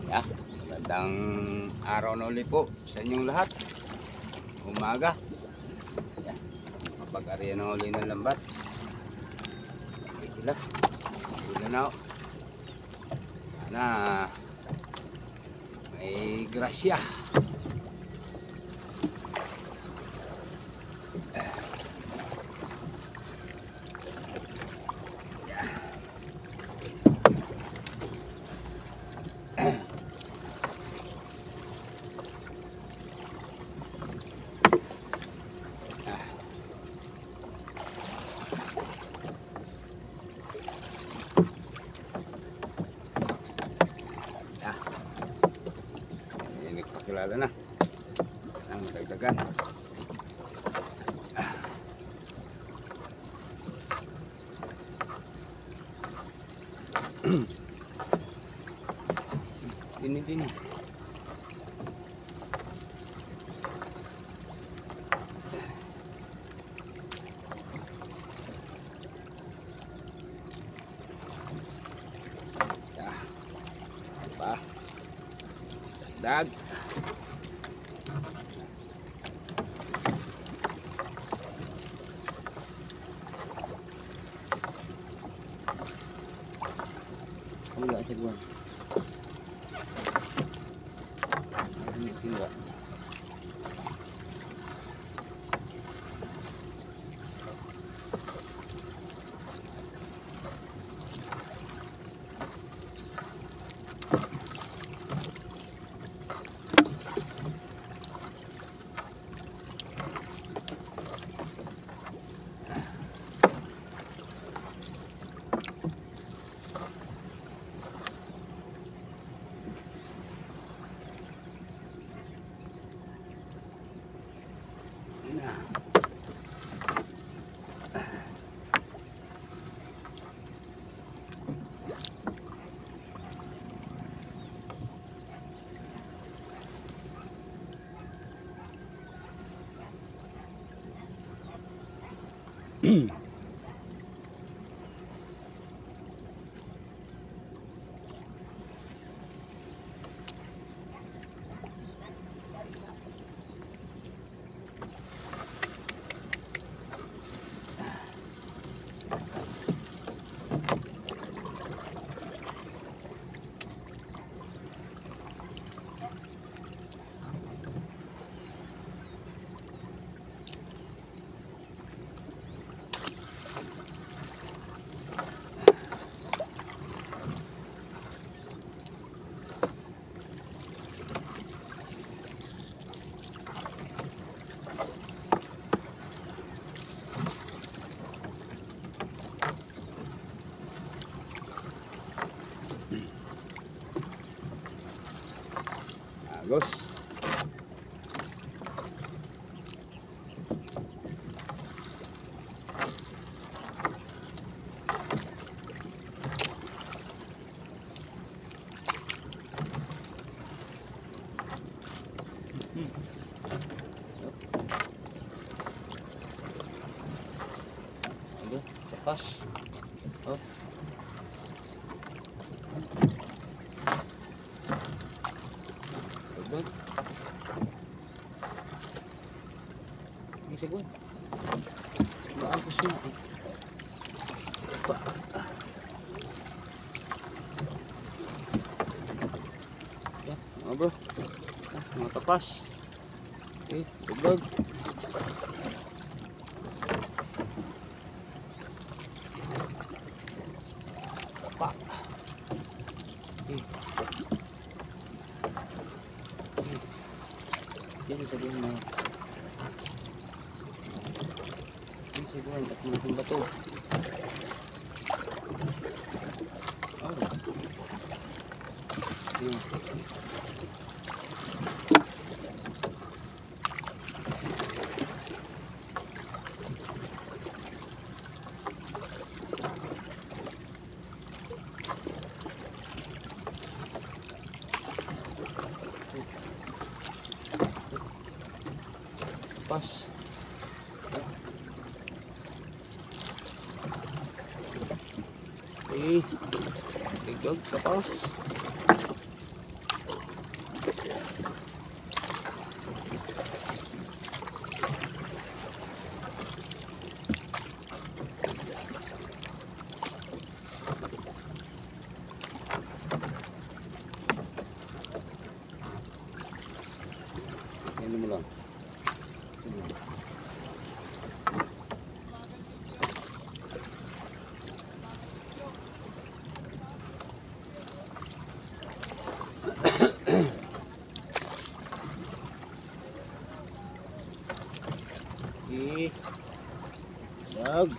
Yeah, magandang araw na ulit po sa inyong lahat. Umaga. Yeah, mapag-ariya na uli ng lambat. Ito lang. Ito na ako. Sana may grasya. Pakilala na ang dagdagan. Dini. Apa? Dag. Wala sa buwan. Ini tinggal. Agos. Aduh, lepas. Oh. Betul. Ini segundo. Bagus semua. Ya, oh bro. Nah, mga tapas. Okay, tugog. Pak. Yan sabihin mo. Yan sabihin at mga bato. Oh. Yan. Pas. Tigog tapos. mo lang. Ito mo lang. Dag.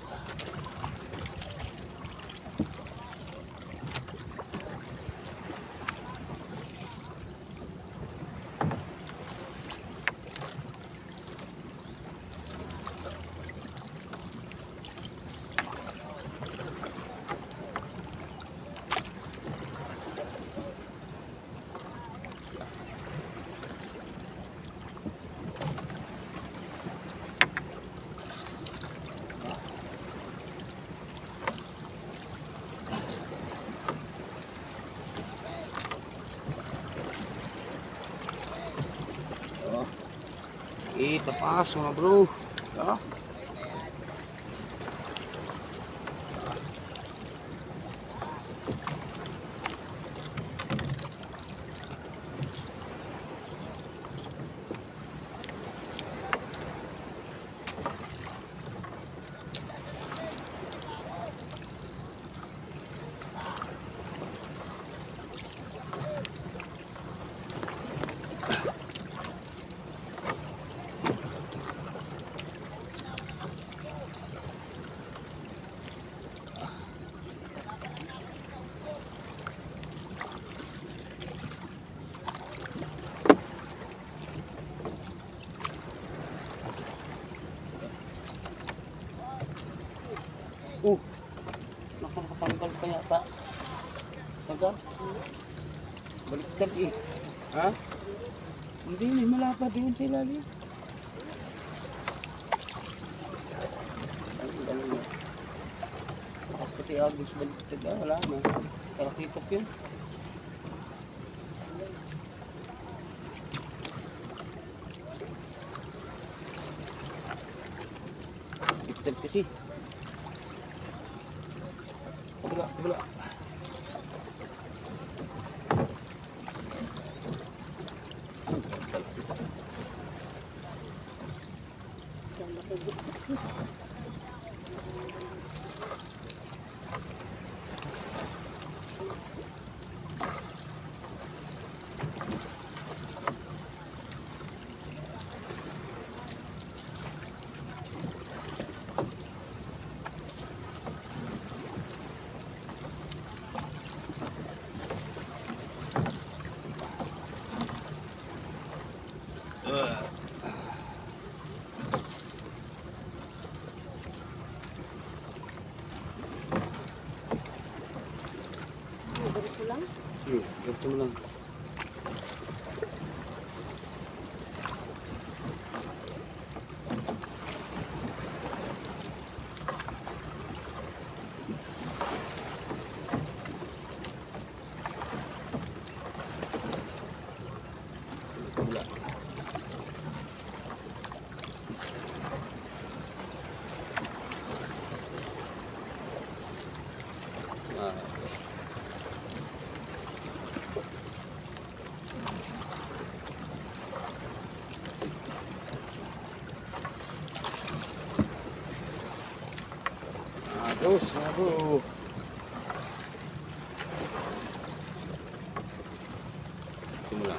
Tapas mga bro. Nakakapanggal pa yata. Tagal. Baliktad eh. Ha? Hindi, malapad yun sila din. Bakas kasi agos baliktad. Wala na. Karakitap yun. Baliktad kasi. Kabila. Ganito mo lang. Wala. Terus, aduh. Simula.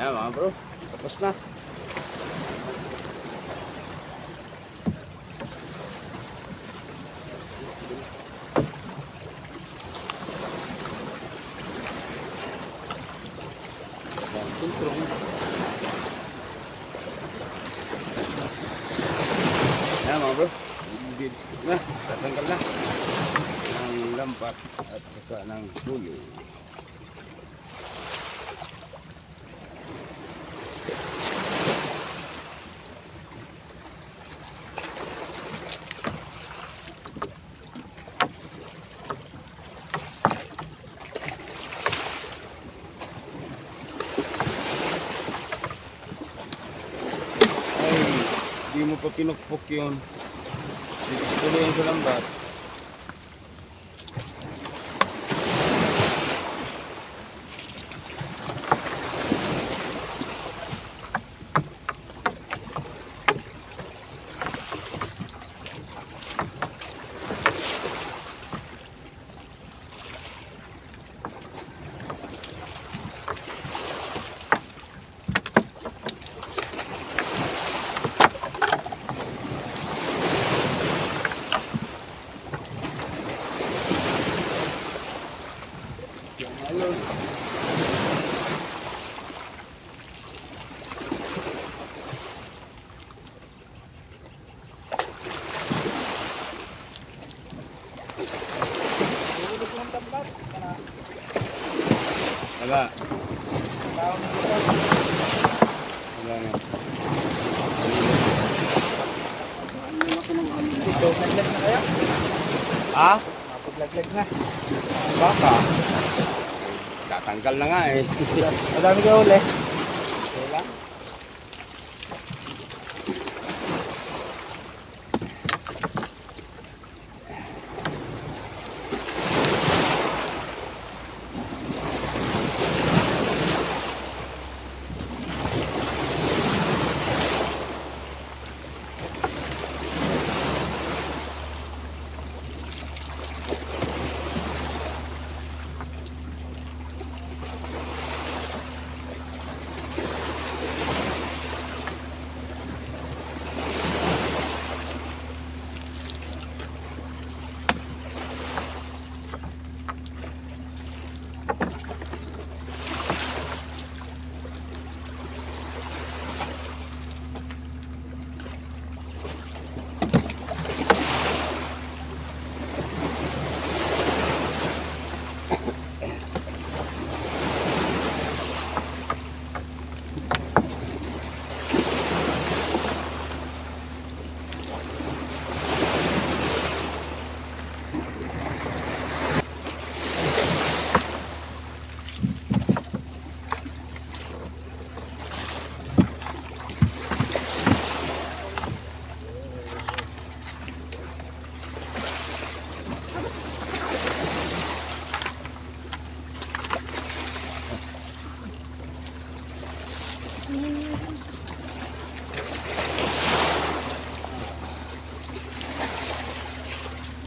Ayan mga bro, tapos na. Yan mga bro. Na, tatanggal na. Ng lampat at saka ng tuyo. Di mo pa pinukpok yun. Tuloy yun sa lambat. Ayun. Wala. Wala na. Ito, laglag na kaya? Ah? Mapaglaglag na. Baka. Tatanggal na nga eh. Madami ka uli. Wala.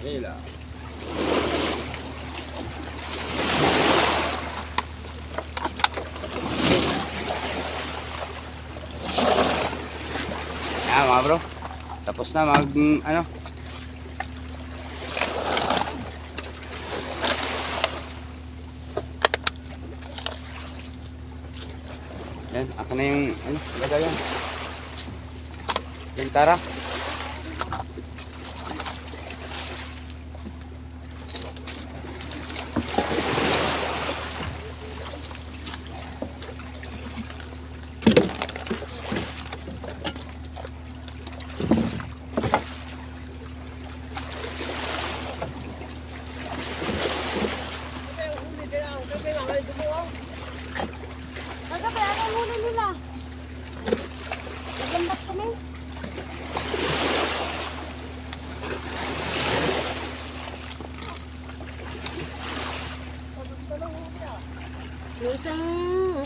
Hila. Ah, mga bro. Tapos na mag ano. Yan, akin na yung ano, lagayan. Yung tara. Kagabi, ano ang huli nila? Naglambat kami. May isang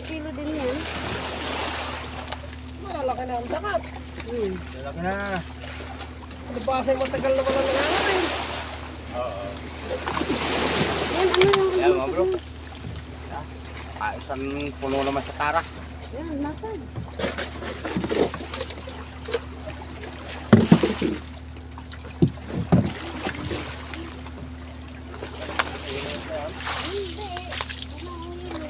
kilo din yan. Malalaki na ang sakat. Lalaki na. Ano ba kasi matagal na mga nangangain? Oo. Yan, ano yung... Yan, mga bro. Isang puno naman sa tara. Yan, nasaan? Hindi. Ano ang huli mo?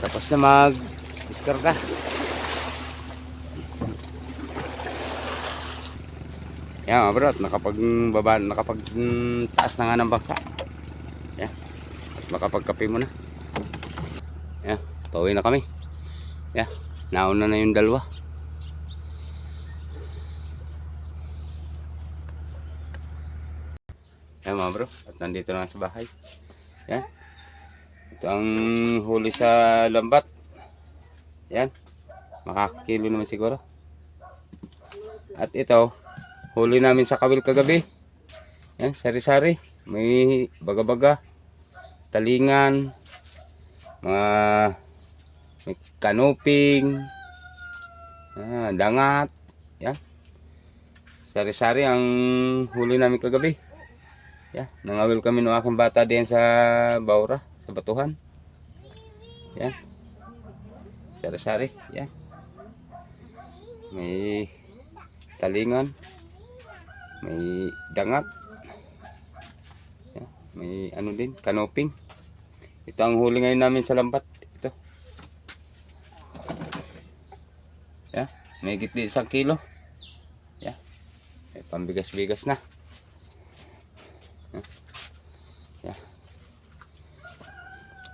Tapos na mag-diskarga. Yan mga bro, at nakapag taas na nga ng bangka. Yan. At makapagkape mo na. Yan, pauwi na kami. Yan, nauna na yung dalawa. Yan mga bro, at nandito na sa bahay. Yan. Ito ang huli sa lambat. Yan. Makakakilo naman siguro. At ito, huli namin sa kawil kagabi. Yan, sari-sari. May baga-baga, talingan, mga may kanuping, dangat. Yan. Sari-sari ang huli namin kagabi. Yan, nangawil kami ng aking bata din sa Baura, sa Batuhan. Yan. Sari-sari. Yan. May talingan, may dangat, yan, may ano din, kanoping. Ito ang huli ngayon namin sa lambat. Ito. Yan, may gitli 1 kilo. Yan, may pambigas-bigas na. Yan.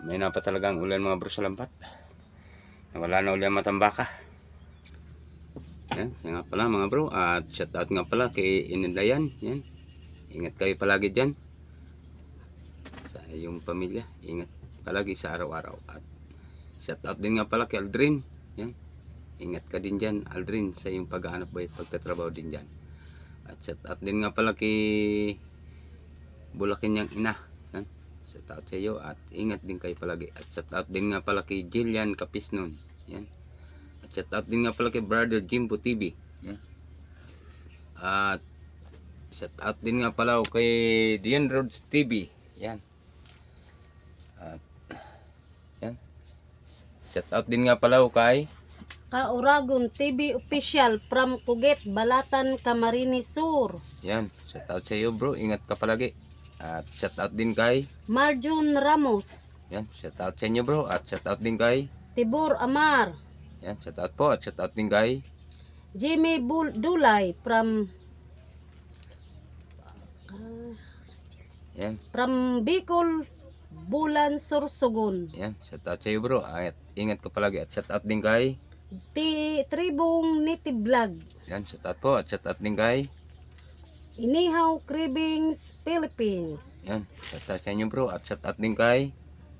May na pa talagang ulan mga bro sa lambat. Wala na uli ang matambaka. Yan, yan nga pala mga bro. At shout out nga pala kay Inendayan. Yan. Ingat kayo palagi dyan sa iyong pamilya. Ingat palagi sa araw-araw. At shout out din nga pala kay Aldrin. Yan. Ingat ka din dyan Aldrin sa iyong paghahanap buhay at pagtatrabaho din dyan. At shout out din nga pala kay Bulakin niyang ina. Yan. Shout out sa iyo at ingat din kayo palagi. At shout out din nga pala kay Jillian Capisnon. Yan. Shout out din nga pala kay Brother Jimbo TV. Yeah. At shout out din nga pala kay Dian Roads TV. Yan. At yan. Shout out din nga pala kay Kauragon TV Official from Puget, Balatan, Camarines Sur. yan. Shout out sa iyo bro. Ingat ka palagi. At shout out din kay Marjun Ramos. yan. Shout out sa inyo bro. At shout out din kay Tibor Amar. yan. Shout out po. At shout out din kay Jimmy Dulay yan. from Bicol, Bulan, Sorsogon. Yan. Shout out sa iyo bro. At ingat ka palagi. At shout out din kay Tribong Native Vlog. yan. Shout out po. At shout out din kay Inihaw Cravings, Philippines. yan. Shout out sa inyo bro. At shout out din kay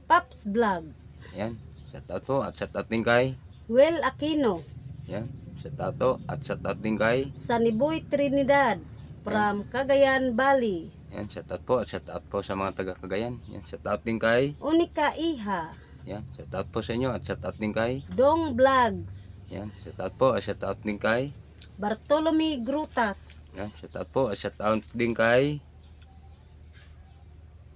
Paps Vlog. yan. Shout out po. At shout out din kay Well Aquino. yan. Shout out po. At shout out din kay Saniboy Trinidad from Cagayan Valley. yan. Shout out po. At shout out po sa mga taga Cagayan. Yan. Shout out din kay Unika Iha. yan. Shout out po sa inyo. At shout out din kay Dong Vlogs. yan. Shout out po. At shout out din kay Bartolome Grutas. yan. Shout out po. At shout out din kay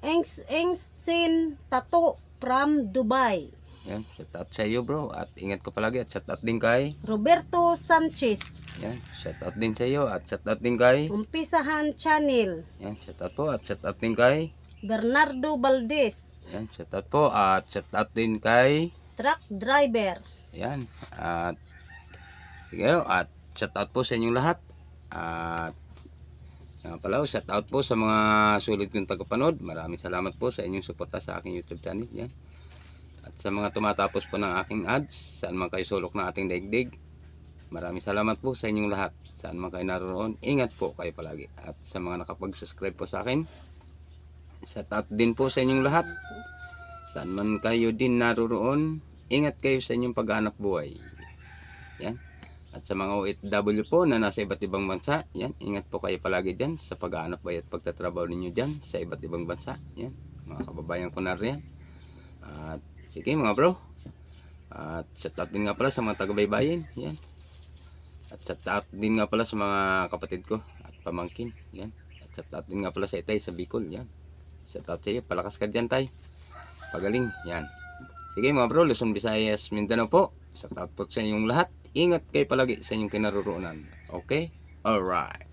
Engsin Tato from Dubai. yan. Shout out sa iyo bro. At ingat ka palagi. At shout out din kay Roberto Sanchez. yan. Shout out din sa iyo. At shout out din kay Umpisahan Channel. yan. Shout out po. At shout out din kay Bernardo Valdez. yan. Shout out po. At shout out din kay Truck Driver. yan. At sige. At shout out po sa inyong lahat. At yan pala, shout out po sa mga sulit kong tagapanood. Maraming salamat po sa inyong suporta sa aking YouTube channel. Yan. At sa mga tumatapos po ng aking ads, saan man kayo sulok ng ating daigdig, maraming salamat po sa inyong lahat. Saan man kayo naroon, ingat po kayo palagi. At sa mga nakapag-subscribe po sa akin, shout out din po sa inyong lahat. Saan man kayo din naroon, ingat kayo sa inyong paghahanap buhay. Yan. At sa mga OFW po na nasa iba't ibang bansa, yan, ingat po kayo palagi dyan sa paghahanap buhay at pagtatrabaho ninyo dyan sa iba't ibang bansa. Yan, mga kababayan ko na rin. At sige mga bro. At shout out din nga pala sa mga taga-baybayin. Yan. At shout out din nga pala sa mga kapatid ko at pamangkin. Yan. At shout out din nga pala sa Itay sa Bicol. Yan. Shout out sa iyo. Palakas ka dyan tay. Pagaling. Yan. Sige mga bro. Luzon, Visayas, Mindanao po. Shout out po sa inyong lahat. Ingat kayo palagi sa inyong kinaroroonan. Okay? Alright.